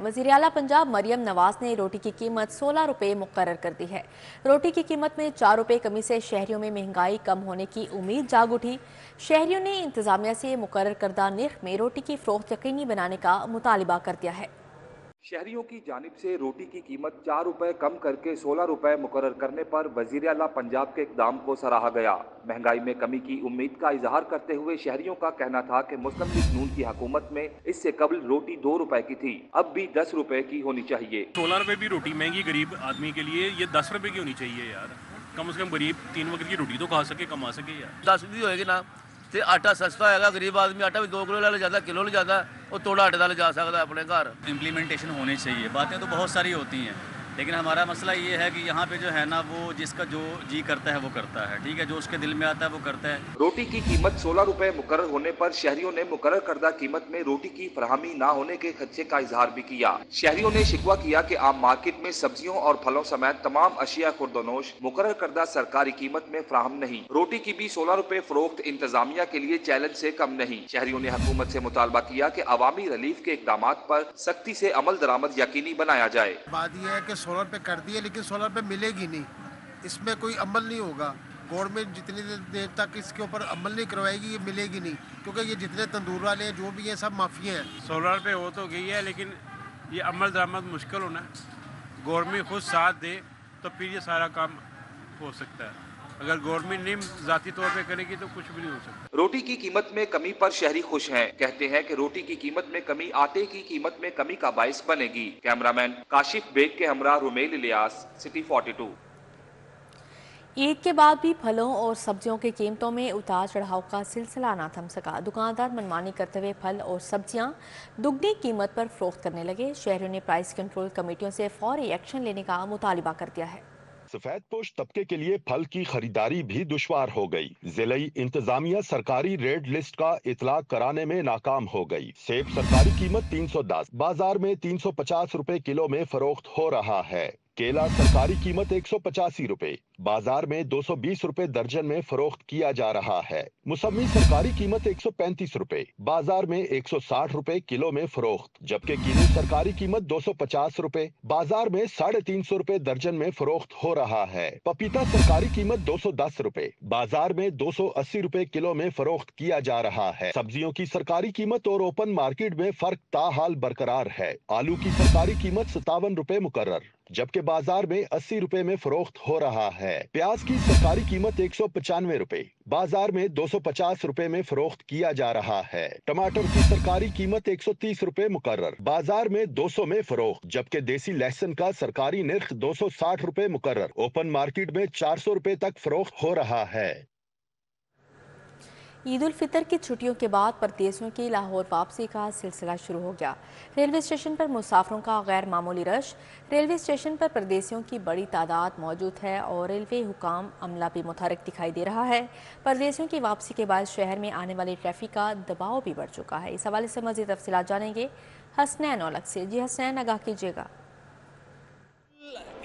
वज़ीर आला पंजाब मरियम नवाज ने रोटी की कीमत 16 रुपये मुकर्रर कर दी है। रोटी की कीमत में 4 रुपये कमी से शहरियों में महंगाई कम होने की उम्मीद जाग उठी। शहरियों ने इंतजामिया से मुकर्रर करदा निर्ख में रोटी की फरोख्त यकीनी बनाने का मुतालिबा कर दिया है। शहरियों की जानिब से रोटी की कीमत 4 रुपए कम करके 16 रुपए मुकर्रर करने पर वजीर आला पंजाब के इकदाम को सराहा गया। महंगाई में कमी की उम्मीद का इजहार करते हुए शहरियों का कहना था कि मुस्लिम लीग नून की हुकूमत में इससे कबल रोटी 2 रुपए की थी, अब भी 10 रुपए की होनी चाहिए। 16 रुपए भी रोटी महंगी गरीब आदमी के लिए, ये 10 रुपए की होनी चाहिए यार। कम से कम गरीब 3 वक्त की रोटी तो खा सके, कमा सके यार। 10 भी होएगी ना ਤੇ ਆਟਾ ਸਸਤਾ ਹੈਗਾ, ਗਰੀਬ ਆਦਮੀ ਆਟਾ भी 2 किलो ले जाता, किलो ले जाता, वो थोड़ा आटे ले जा सकता है अपने घर। इम्प्लीमेंटेशन होनी चाहिए। बातें तो बहुत सारी होती हैं, लेकिन हमारा मसला ये है कि यहाँ पे जो है ना, वो जिसका जो जी करता है वो करता है, ठीक है, जो उसके दिल में आता है वो करता है। रोटी की कीमत 16 रुपए मुकर्रर होने पर शहरियों ने मुकर्रर करदा कीमत में रोटी की फराहमी ना होने के खदशे का इजहार भी किया। शहरियों ने शिकवा किया कि आम मार्केट में सब्जियों और फलों समेत तमाम अशिया खुर्दनोश मुकर्रर करदा सरकारी कीमत में फराहम नहीं। रोटी की भी 16 रुपए फरोख्त इंतजामिया के लिए चैलेंज से कम नहीं। शहरियों ने हुकूमत से मुतालबा किया कि अवामी रिलीफ के इकदाम पर सख्ती से अमल दरामद यकीनी बनाया जाए। बात यह है कि 16 रुपए कर दिए, लेकिन 16 रुपए मिलेगी नहीं, इसमें कोई अमल नहीं होगा। गवर्नमेंट जितनी देर तक इसके ऊपर अमल नहीं करवाएगी ये मिलेगी नहीं, क्योंकि ये जितने तंदूर वाले हैं जो भी हैं सब माफिया हैं। 16 रुपए हो तो गई है, लेकिन ये अमल दरामद मुश्किल होना है। गवर्नमेंट खुद साथ दे तो फिर ये सारा काम हो सकता है। अगर गवर्नमेंट नहीं जाती तौर पे करेगी तो कुछ भी नहीं हो सकता। रोटी की कीमत में कमी पर शहरी खुश हैं। कहते हैं कि रोटी की कीमत में कमी आटे की कीमत में कमी का बाइस बनेगी। कैमरामैन काशिफ बेग के हमरा रुमेल इलियास, सिटी 42। ईद के बाद भी फलों और सब्जियों की कीमतों में उतार चढ़ाव का सिलसिला ना थम सका। दुकानदार मनमानी करते हुए फल और सब्जियां दुगनी कीमत पर फरोख्त करने लगे। शहरियों ने प्राइस कंट्रोल कमेटियों से फौरी एक्शन लेने का मुतालिबा कर दिया है। सफेद पोश तबके के लिए फल की खरीदारी भी दुश्वार हो गई। जिलाई इंतजामिया सरकारी रेड लिस्ट का इतलाक कराने में नाकाम हो गई। सेब सरकारी कीमत 310, बाजार में 350 रुपए किलो में फरोख्त हो रहा है। केला सरकारी कीमत 185 रुपए, बाजार में 220 रुपए दर्जन में फरोख्त किया जा रहा है। मौसमी सरकारी कीमत 135 रुपए, बाजार में 160 रुपए किलो में फरोख्त, जबकि कीनू सरकारी कीमत 250 रुपए, बाजार में 350 रुपए दर्जन में फरोख्त हो रहा है। पपीता सरकारी कीमत 210 रुपए, बाजार में 280 रुपए किलो में फरोख्त किया जा रहा है। सब्जियों की सरकारी कीमत और ओपन मार्केट में फर्क ताहाल बरकरार है। आलू की सरकारी कीमत 57 रुपए मुकर्रर, जबकि बाजार में 80 रुपए में फरोख्त हो रहा है। प्याज की सरकारी कीमत 195 रुपए, बाजार में 250 रुपए में फरोख्त किया जा रहा है। टमाटर की सरकारी कीमत 130 रुपए मुकर्रर, बाजार में 200 में फरोख्त, जबकि देसी लहसुन का सरकारी निर्ख 260 रुपए मुकर्रर, ओपन मार्केट में 400 रुपए तक फरोख्त हो रहा है। ईद उल फितर की छुट्टियों के बाद परदेशियों की लाहौर वापसी का सिलसिला शुरू हो गया। रेलवे स्टेशन पर मुसाफिरों का गैर मामूली रश। रेलवे स्टेशन पर परदेशियों की बड़ी तादाद मौजूद है और रेलवे हुकाम अमला भी मुतहरिक दिखाई दे रहा है। परदेशियों की वापसी के बाद शहर में आने वाले ट्रैफिक का दबाव भी बढ़ चुका है। इस हवाले से मज़ीद तफसीलात जानेंगे हसनैन औलख से। जी हसनैन, आगाह कीजिएगा।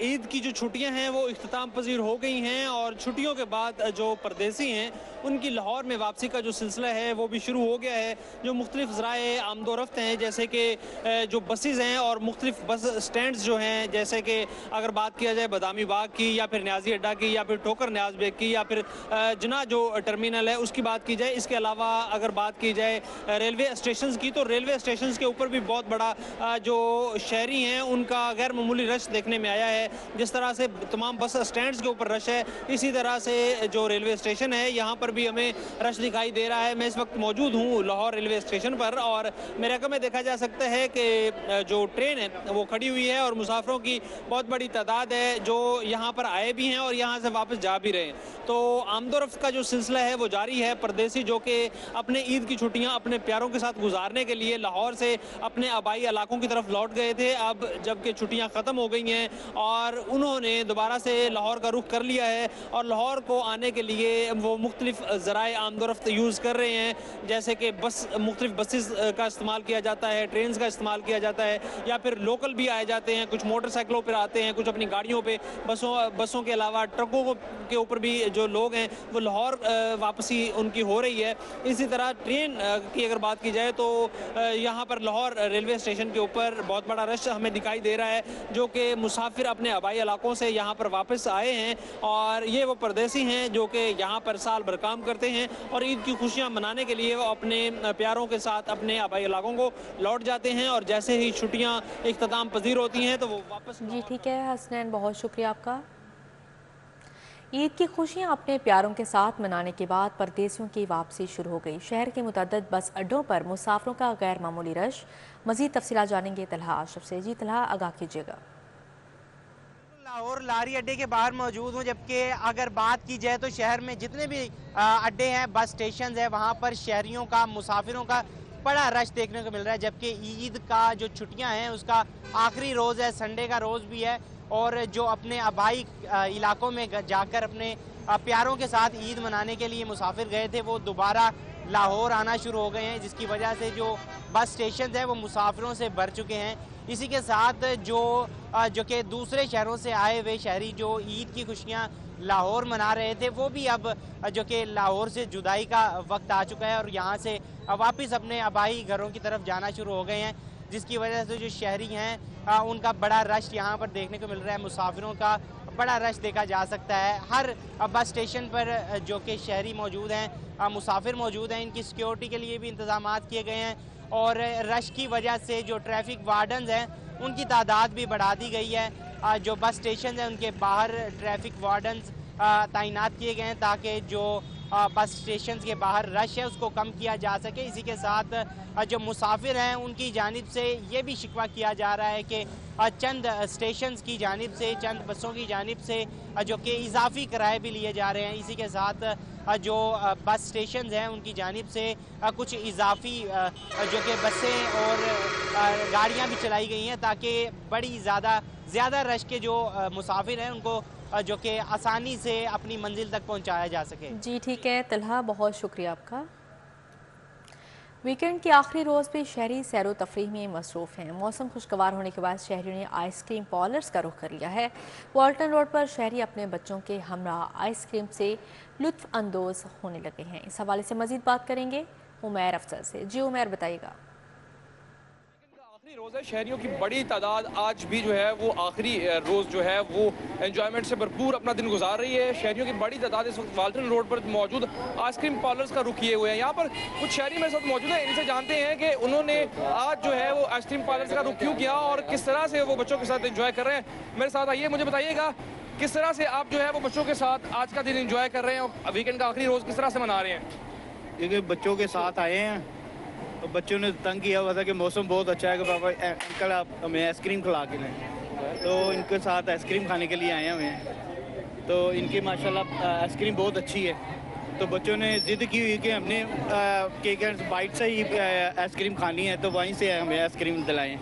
ईद की जो छुट्टियां हैं वो इख्तिताम पजीर हो गई हैं और छुट्टियों के बाद जो परदेसी हैं उनकी लाहौर में वापसी का जो सिलसिला है वो भी शुरू हो गया है। जो मुख्तलिफ ज़राए आमदोरफ्त हैं, जैसे कि जो बसेज़ हैं और मुख्तलिफ बस स्टैंड्स जो हैं, जैसे कि अगर बात किया जाए बदामी बाग की या फिर न्याजी अड्डा की या फिर ठोकर न्याज बेग की या फिर जना जो टर्मिनल है उसकी बात की जाए। इसके अलावा अगर बात की जाए रेलवे स्टेशन की, तो रेलवे स्टेशन के ऊपर भी बहुत बड़ा जो शहरी हैं उनका गैर मामूली रश देखने में आया है। जिस तरह से तमाम बस स्टैंड्स के ऊपर रश है, इसी तरह से जो रेलवे स्टेशन है यहाँ पर भी हमें रश दिखाई दे रहा है। मैं इस वक्त मौजूद हूँ लाहौर रेलवे स्टेशन पर और मेरे रकम में देखा जा सकता है कि जो ट्रेन है वो खड़ी हुई है और मुसाफिरों की बहुत बड़ी तादाद है जो यहाँ पर आए भी हैं और यहाँ से वापस जा भी रहे हैं। तो आमदोरफ्त का जो सिलसिला है वो जारी है। परदेसी जो कि अपने ईद की छुट्टियाँ अपने प्यारों के साथ गुजारने के लिए लाहौर से अपने आबाई इलाकों की तरफ लौट गए थे, अब जबकि छुट्टियाँ ख़त्म हो गई हैं और उन्होंने दोबारा से लाहौर का रुख कर लिया है और लाहौर को आने के लिए वो मुख्तलिफ مختلف ذرائع آمد و رفت یوز کر رہے ہیں، جیسے کہ مختلف بسز کا استعمال کیا جاتا ہے، ٹرینز کا استعمال کیا جاتا ہے، یا پھر لوکل بھی آئے جاتے ہیں، کچھ موٹر سائیکلوں پر آتے ہیں، کچھ اپنی گاڑیوں پہ، بسوں کے علاوہ ٹرکوں کے اوپر بھی جو لوگ ہیں وہ لاہور واپسی ان کی ہو رہی ہے۔ اسی طرح ٹرین کی اگر بات کی جائے تو یہاں پر لاہور ریلوے اسٹیشن کے اوپر بہت بڑا رش ہمیں دکھائی دے رہا ہے، جو کہ مسافر اپنے آبائی علاقوں سے یہاں پر واپس آئے ہیں، اور یہ وہ پردیسی ہیں جو کہ یہاں پر سال بھر کام کرتے ہیں اور عید کی خوشیاں منانے کے لیے وہ اپنے پیاروں کے ساتھ اپنے آبائی علاقوں کو لوٹ جاتے ہیں، اور جیسے ہی چھٹیاں اختتام پذیر ہوتی ہیں تو وہ واپس۔ جی ٹھیک ہے حسنین، بہت شکریہ آپ کا۔ عید کی خوشیاں اپنے پیاروں کے ساتھ منانے کے بعد پردیسیوں کی واپسی شروع ہو گئی۔ شہر کے متعدد بس اڈوں پر مسافروں کا غیر معمولی رش۔ مزید تفصیلات جانیں گے طلحہ آشرف سے۔ جی طلحہ، آگاہ کیجیے گا۔ لاہور لاری اڈے کے باہر موجود ہوں، جبکہ اگر بات کی جائے تو شہر میں جتنے بھی اڈے ہیں، بس سٹیشنز ہیں، وہاں پر شہریوں کا، مسافروں کا بڑا رش دیکھنے کو مل رہا ہے، جبکہ عید کا جو چھٹیاں ہیں اس کا آخری روز ہے، سنڈے کا روز بھی ہے، اور جو اپنے آبائی علاقوں میں جا کر اپنے پیاروں کے ساتھ عید منانے کے لیے مسافر گئے تھے وہ دوبارہ لاہور آنا شروع ہو گئے ہیں، جس کی وجہ سے جو بس سٹیشنز ہیں وہ مسافروں سے بھر چکے ہیں۔ اسی کے ساتھ جو کہ دوسرے شہروں سے آئے ہوئے شہری جو عید کی خوشیاں لاہور منا رہے تھے، وہ بھی اب جو کہ لاہور سے جدائی کا وقت آ چکا ہے اور یہاں سے واپس اپنے آبائی گھروں کی طرف جانا شروع ہو گئے ہیں، جس کی وجہ سے جو شہری ہیں ان کا بڑا رش یہاں پر دیکھنے کو مل رہا ہے، مسافروں کا بڑا رش دیکھا جا سکتا ہے۔ ہر بس سٹیشن پر جو کہ شہری موجود ہیں، مسافر موجود ہیں، ان کی سیکیورٹی کے لیے بھی انتظامات کیے گئے ہیں، اور رش کی وجہ سے جو ٹریفک وارڈنز ہیں ان کی تعداد بھی بڑھا دی گئی ہے۔ جو بس سٹیشنز ہیں ان کے باہر ٹریفک وارڈنز تعینات کیے گئے ہیں تاکہ جو بس سٹیشنز کے باہر رش ہے اس کو کم کیا جا سکے۔ اسی کے ساتھ جو مسافر ہیں ان کی جانب سے یہ بھی شکوہ کیا جا رہا ہے کہ چند سٹیشنز کی جانب سے، چند بسوں کی جانب سے جو کہ اضافی کرائے بھی لیے جا رہے ہیں۔ اسی کے ساتھ جو بس سٹیشنز ہیں ان کی جانب سے کچھ اضافی جو کہ بسیں اور گاڑیاں بھی چلائی گئی ہیں تاکہ بڑی زیادہ رش کے جو مسافر ہیں ان کو جو کہ آسانی سے اپنی منزل تک پہنچایا جا سکے۔ جی ٹھیک ہے طلحہ، بہت شکریہ آپ کا۔ ویکینڈ کے آخری روز بھی شہری سیر و تفریح میں مصروف ہیں۔ موسم خوشگوار ہونے کے بعد شہریوں نے آئس کریم پارلرز کا رخ کر لیا ہے۔ والٹن روڈ پر شہری اپنے بچوں کے ہمراہ آئس کریم سے لطف اندوز ہونے لگے ہیں۔ اس حوالے سے مزید بات کریں گے عمیر افضل سے۔ جی عمیر، بتائیے گا۔ روز ہے، شہریوں کی بڑی تعداد آج بھی جو ہے وہ آخری روز جو ہے وہ انجوائمنٹ سے بھرپور اپنا دن گزار رہی ہے۔ شہریوں کی بڑی تعداد اس وقت والٹن روڈ پر موجود آئس کریم پارلرز کا رخ کیے ہوئے ہیں۔ یہاں پر کچھ شہری میرے ساتھ موجود ہیں، ان سے جانتے ہیں کہ انہوں نے آج جو ہے وہ آئس کریم پارلرز کا رخ کیوں کیا اور کس طرح سے وہ بچوں کے ساتھ انجوائے کر رہے ہیں۔ میرے ساتھ آئیے، مجھے بتائیے گا کس طرح سے آپ جو ہے وہ بچوں کے ساتھ آج کا دن انجوائے کر رہے ہیں اور ویکینڈ کا آخری روز کس طرح سے منا رہے ہیں؟ کیونکہ بچوں کے ساتھ آئے ہیں، بچوں نے تنگ کیا ہوا تھا کہ موسم بہت اچھا ہے کہ پاپا انکل آپ ہمیں آئس کریم کھلا کے لیں، تو ان کے ساتھ آئس کریم کھانے کے لیے آئے ہوئے ہیں۔ تو ان کی ماشاءاللہ آئس کریم بہت اچھی ہے، تو بچوں نے ضد کی ہوئی کہ ہم نے کیک اینڈ بائٹ سے ہی آئس کریم کھانی ہے، تو وہیں سے ہمیں آئس کریم دلائیں۔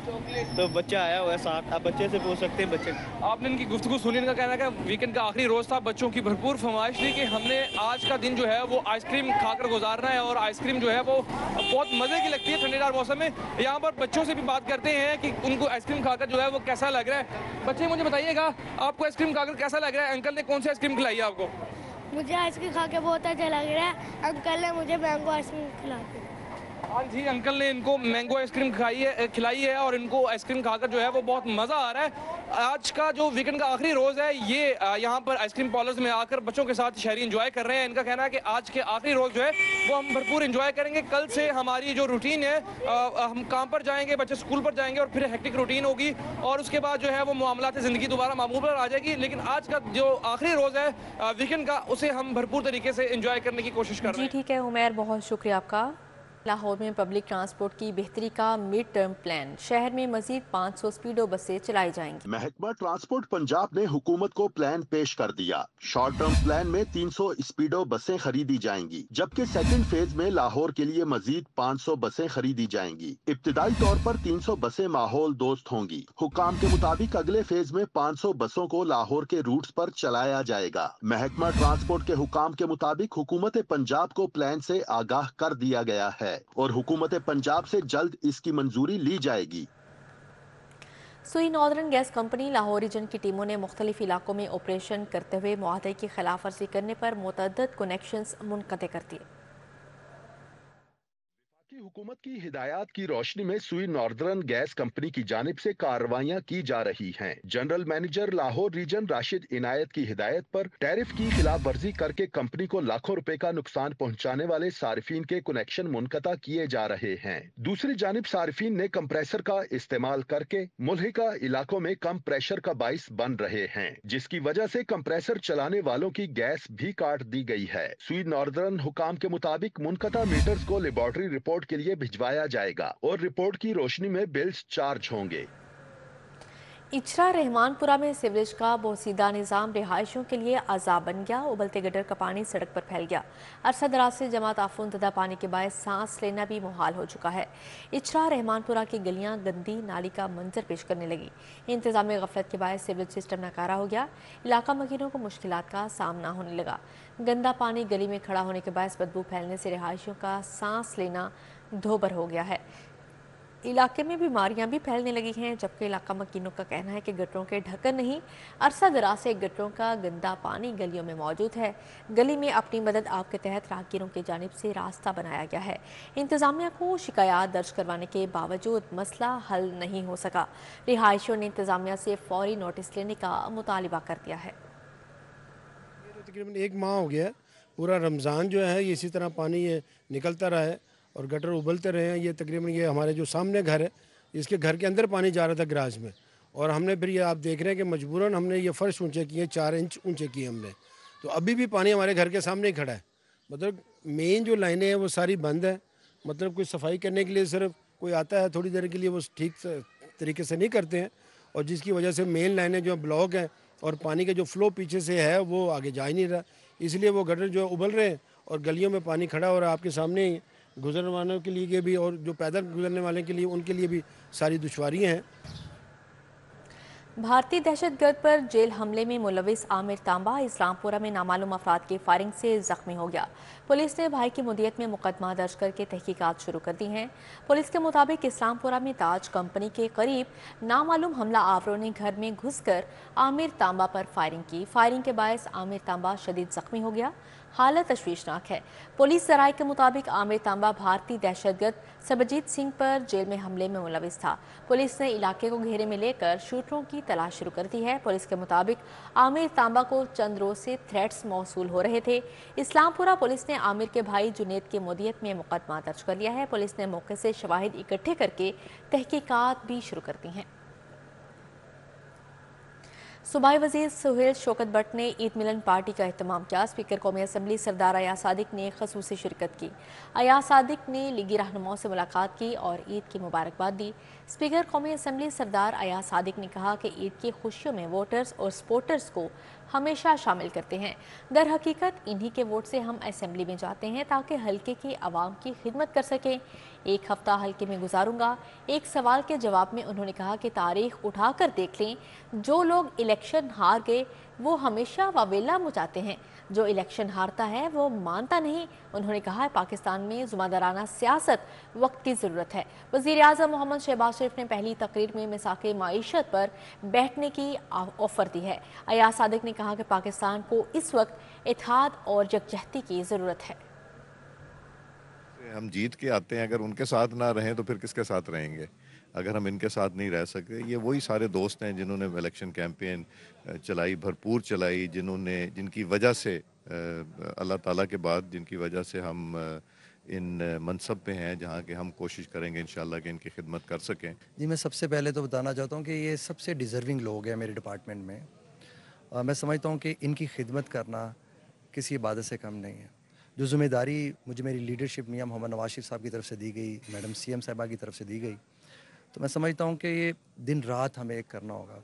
تو بچہ آیا ہوا ہے ساتھ، آپ بچے سے پوچھ سکتے ہیں۔ بچے آپ نے ان کی گفتگو سنی، ان کا کہنا ہے کہ ویکینڈ کا آخری روز تھا، بچوں کی بھرپور فرمائش تھی کہ ہم نے آج کا دن جو ہے وہ آئس کریم کھا کر گزارنا ہے، اور آئس کریم جو ہے وہ بہت مزے کی لگتی ہے ٹھنڈے دار موسم میں۔ یہاں پر بچوں سے بھی بات کرتے ہیں کہ ان کو آئس کریم کھا کر جو ہے وہ کیسا لگ رہا ہے۔ بچے مجھے بتائیے گا آپ کو آئس کریم کھا کر کیسا لگ رہا ہے؟ انکل نے کون سی آئس کریم کھلائی ہے آپ کو؟ مجھے آئس کریم کھا کے بہت اچھا لگ رہا ہے، انکل نے مجھے مینگو آئس کریم کھلائی۔ ہاں جی، انکل نے ان کو مینگو آئس کریم کھلائی ہے اور ان کو آئس کریم کھا کر جو ہے وہ بہت مزہ آ رہا ہے۔ آج کا جو ویکینڈ کا آخری روز ہے یہ یہاں پر آئس کریم پارلرز میں آ کر بچوں کے ساتھ شہری انجوائے کر رہے ہیں۔ ان کا کہنا ہے کہ آج کے آخری روز جو ہے وہ ہم بھرپور انجوائے کریں گے، کل سے ہماری جو روٹین ہے ہم کام پر جائیں گے، بچے اسکول پر جائیں گے اور پھر ہیکٹک روٹین ہوگی، اور اس کے بعد جو ہے وہ معاملات زندگی دوبارہ معمول پر آ جائے گی۔ لیکن آج کا جو آخری روز ہے ویکینڈ کا، اسے ہم بھرپور طریقے سے انجوائے کرنے کی کوشش کر رہے ہیں۔ جی ٹھیک ہے عمیر، بہت شکریہ آپ کا۔ लाहौर में पब्लिक ट्रांसपोर्ट की बेहतरी का मिड टर्म प्लान, शहर में मजीद 500 स्पीडो बसें चलाई जाएंगी। महकमा ट्रांसपोर्ट पंजाब ने हुकूमत को प्लान पेश कर दिया। शॉर्ट टर्म प्लान में 300 स्पीडो बसें खरीदी जाएंगी, जबकि सेकंड फेज में लाहौर के लिए मजीद 500 बसें खरीदी जाएंगी। इब्तिदाई तौर पर 300 बसें माहौल दोस्त होंगी। हुकाम के मुताबिक अगले फेज में 500 बसों को लाहौर के रूट्स पर चलाया जाएगा। महकमा ट्रांसपोर्ट के हुकाम के मुताबिक हुकूमत पंजाब को प्लान से आगाह कर दिया गया है और हुकूमत पंजाब से जल्द इसकी मंजूरी ली जाएगी। सुई नॉर्दर्न गैस कंपनी लाहौर रीजन की टीमों ने मुख्तलिफ इलाकों में ऑपरेशन करते हुए मुआहदे की खिलाफ वर्जी करने पर मुतअद्दिद कनेक्शंस मुनक़ते कर दिए। हुकूमत की हिदायत की रोशनी में सुई नॉर्दर्न गैस कंपनी की जानिब से कार्रवाइयां की जा रही हैं। General manager Lahore region Rashid Inayat की हिदायत पर टैरिफ की खिलाफ वर्जी करके कंपनी को लाखों रुपए का नुकसान पहुंचाने वाले सार्फिन के कनेक्शन मुनक़ता किए जा रहे हैं। दूसरी जानिब सार्फिन ने कंप्रेसर का इस्तेमाल करके मुल्हिका इलाकों में कम प्रेशर का बाइस बन रहे हैं, जिसकी वजह से कंप्रेसर चलाने वालों की गैस भी काट दी गई है। सुई नॉर्दर्न हुकाम के मुताबिक मुनक़ता मीटर्स को लेबॉर्टरी रिपोर्ट के लिए भिजवाया जाएगा और रिपोर्ट की रोशनी में बिल्स चार्ज होंगे। इचरा रहमानपुरा में सीवरेज का बोसीदा निज़ाम रिहायशियों के लिए अजाब बन गया। उबलते गटर का पानी सड़क पर फैल गया। अरसा दराज से जमा ताफुनदा पानी के बायस सांस लेना भी मुहाल हो चुका है। इचरा रहमानपुरा की गलियां गंदी नाली का मंजर पेश करने लगी। इंतजामी गफलत के बायस सीवरेज सिस्टम नाकारा हो गया। इलाका मकीनों को मुश्किलात का सामना होने लगा। गंदा पानी गली में खड़ा होने के बायस बदबू फैलने से रिहायशियों का सांस लेना धोबर हो गया है। इलाके में बीमारियां भी फैलने लगी हैं, जबकि इलाका मकीनों का कहना है कि गटरों के ढक्कन नहीं, अरसा दराज से गटरों का गंदा पानी गलियों में मौजूद है। गली में अपनी मदद आप के तहत राहगीरों की जानिब से रास्ता बनाया गया है। इंतजामिया को शिकायत दर्ज करवाने के बावजूद मसला हल नहीं हो सका। रिहायशियों ने इंतजामिया से फौरी नोटिस लेने का मुतालिबा कर दिया है। तकरीबन 1 माह हो गया, पूरा रमज़ान जो है इसी तरह पानी ये निकलता रहा है और गटर उबलते रहे हैं। ये तकरीबन ये हमारे जो सामने घर है, इसके घर के अंदर पानी जा रहा था गराज में, और हमने फिर ये आप देख रहे हैं कि मजबूरन हमने ये फर्श ऊंचे किए, 4 इंच ऊंचे किए हमने। तो अभी भी पानी हमारे घर के सामने ही खड़ा है। मतलब मेन जो लाइनें हैं वो सारी बंद है। मतलब कोई सफाई करने के लिए सिर्फ कोई आता है थोड़ी देर के लिए, वो ठीक तरीके से नहीं करते हैं, और जिसकी वजह से मेन लाइनें जो ब्लॉक हैं और पानी का जो फ्लो पीछे से है वो आगे जा ही नहीं रहा। इसलिए वो गटर जो उबल रहे हैं और गलियों में पानी खड़ा हो रहा है आपके सामने ही। गुजरने वालों के लिए भी और जो पैदल गुजरने वाले के लिए, उनके लिए भी सारी दुश्वारियां हैं। भारतीय दहशतगर्द पर जेल हमले में मुलविस आमिर तांबा इस्लामपुरा में नामालूम अफराद की फायरिंग से जख्मी हो गया। पुलिस ने भाई की मुदियत में मुकदमा दर्ज करके तहकीकात शुरू कर दी हैं। पुलिस के मुताबिक इस्लामपुरा में ताज कंपनी के करीब नामालूम हमला आवरों ने घर में घुसकर आमिर तांबा पर फायरिंग की। फायरिंग के बायस आमिर तांबा शदीद जख्मी हो गया। हालत तशवीशनाक है। पुलिस जराये के मुताबिक आमिर तांबा भारतीय दहशतगर्द सरबजीत सिंह पर जेल में हमले में मुलविस था। पुलिस ने इलाके को घेरे में लेकर शूटरों की तलाश शुरू कर दी है। पुलिस के मुताबिक आमिर तांबा को चंद रोज से थ्रेट्स मौसूल हो रहे थे। इस्लामपुरा पुलिस ने आमिर के भाई जुनेद की मुदियत में मुकदमा दर्ज कर लिया है। पुलिस ने मौके से शवाहिद इकट्ठे करके तहकीकात भी शुरू कर दी हैं। सूबाई वज़ीर सुहेल शौकत भट्ट ने ईद मिलन पार्टी का एहतमाम किया। स्पीकर कौमी असम्बली सरदार अयाज सादिक ने खसूसी शिरकत की। अयाज सादिक ने लीगी रहनुमाओं से मुलाकात की और ईद की मुबारकबाद दी। स्पीकर कौमी असम्बली सरदार अयाज सादिक ने कहा कि ईद की खुशियों में वोटर्स और सपोर्टर्स को हमेशा शामिल करते हैं। दर हकीकत इन्हीं के वोट से हम असम्बली में जाते हैं ताकि हल्के की आवाम की खिदमत कर सकें। 1 हफ्ता हल्के में गुजारूंगा। एक सवाल के जवाब में उन्होंने कहा कि तारीख उठाकर देख लें, जो लोग इलेक्शन हार गए वो हमेशा वावेला मचाते हैं, जो इलेक्शन हारता है वो मानता नहीं। उन्होंने कहा है पाकिस्तान में जुम्मेदाराना सियासत वक्त की ज़रूरत है। वज़ीर आज़म मोहम्मद शहबाज शरीफ ने पहली तकरीर में मिसाक़े माईशत पर बैठने की ऑफ़र दी है। अयाज सादिक ने कहा कि पाकिस्तान को इस वक्त इत्तेहाद और यकजहती की ज़रूरत है। हम जीत के आते हैं, अगर उनके साथ ना रहें तो फिर किसके साथ रहेंगे? अगर हम इनके साथ नहीं रह सकते, ये वही सारे दोस्त हैं जिन्होंने इलेक्शन कैंपेन चलाई, भरपूर चलाई, जिनकी वजह से अल्लाह ताला के बाद जिनकी वजह से हम इन मनसब पे हैं जहाँ के हम कोशिश करेंगे इंशाल्लाह कि इनकी खिदमत कर सकें। जी, मैं सबसे पहले तो बताना चाहता हूँ कि ये सबसे डिज़र्विंग लोग हैं मेरे डिपार्टमेंट में। मैं समझता हूँ कि इनकी खिदमत करना किसी इबादत से कम नहीं है। जो ज़िम्मेदारी मुझे मेरी लीडरशिप मियां मोहम्मद नवाज शरीफ साहब की तरफ से दी गई, मैडम CM साहिबा की तरफ से दी गई, तो मैं समझता हूँ कि ये दिन रात हमें एक करना होगा।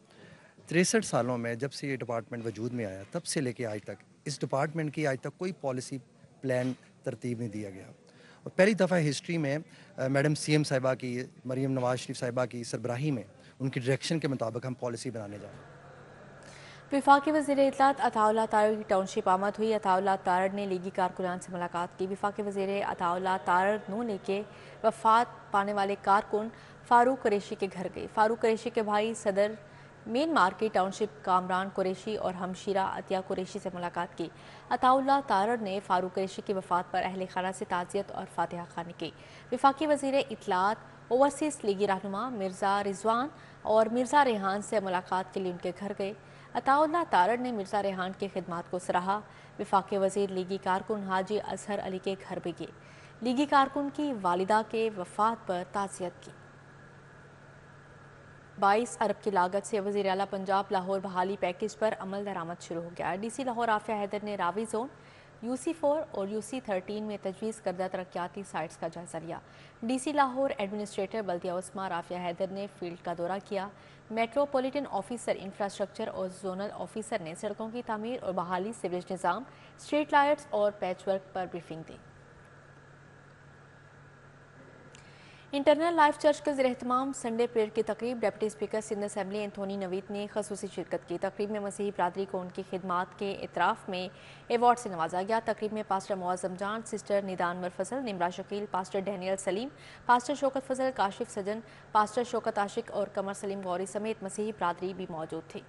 63 सालों में जब से ये डिपार्टमेंट वजूद में आया तब से लेके आज तक इस डिपार्टमेंट की आज तक कोई पॉलिसी प्लान तरतीब नहीं दिया गया। और पहली दफ़ा हिस्ट्री में मैडम CM साहिबा की, मरीम नवाज शरीफ साहिबा की सरबराही में उनकी डायरेक्शन के मुताबिक हम पॉलिसी बनाने जा रहे हैं। वफाकी वज़ीर इत्तलात अताउल्लाह तारड़ की टाउनशिप आमद हुई। अताउल्लाह तारड़ ने लीगी कारकुनान से मुलाकात की। वफाकी वज़ीर अताउल्लाह तारड़ नू लेके वफात पाने वाले कारकुन फ़ारूक कुरैशी के घर गए। फ़ारूक कुरैशी के भाई सदर main market township Kamran Qureshi और हमशीरा अतिया कुरैशी से मुलाकात की। अताउल्लाह तारड़ ने फ़ारूक कुरैशी की वफात पर अहल खाना से ताज़ियत और फातिहा खानी की। वफाकी वज़ीर इत्तलात ओवरसीज़ लीगी रहनुमा मिर्ज़ा रिजवान और मिर्ज़ा रेहान से मुलाकात के लिए उनके घर गए। अताउल्लाह तारड़ ने मिर्ज़ा रेहान की खिदमात को सराहा। वफाकी वज़ीर लीगी कारकुन हाजी अजहर अली के घर भी गए। लीगी कारकुन की वालिदा के वफात पर ताज़ियत की। 22 अरब की लागत से वज़ीर आला पंजाब लाहौर बहाली पैकेज पर अमल दरामद शुरू हो गया। DC लाहौर आफिया हैदर ने रावी जोन UC4 और UC13 में तजवीज़ करदा तरक्याती साइट्स का जायज़ा लिया। DC लाहौर एडमिनिस्ट्रेटर बल्दिया उस्मा राफिया हैदर ने फील्ड का दौरा किया। मेट्रोपॉलिटन ऑफिसर इंफ्रास्ट्रक्चर और जोनल ऑफिसर ने सड़कों की तामीर और बहाली, सीवरेज निज़ाम, स्ट्रीट लाइट्स और पैचवर्क पर ब्रीफिंग दी। इंटरनल लाइफ चर्च के ज़ेर-एहतमाम संडे प्रेयर की तकरीब deputy speaker Sindh assembly Anthony Naveed ने खसूसी शिरकत की। तकरीब में मसीही बरादरी को उनकी खिदमात के इतराफ़ में एवार्ड से नवाजा गया। तकरीब में पास्टर मुअज़्ज़म जान, सिस्टर निदान मर Fazal, Nimra Shakeel, pastor Daniel Saleem, pastor Shaukat Fazal, Kashif Sajan, pastor Shaukat Ashiq और कमर सलीम गौरी समेत मसीही बरादरी भी मौजूद थी।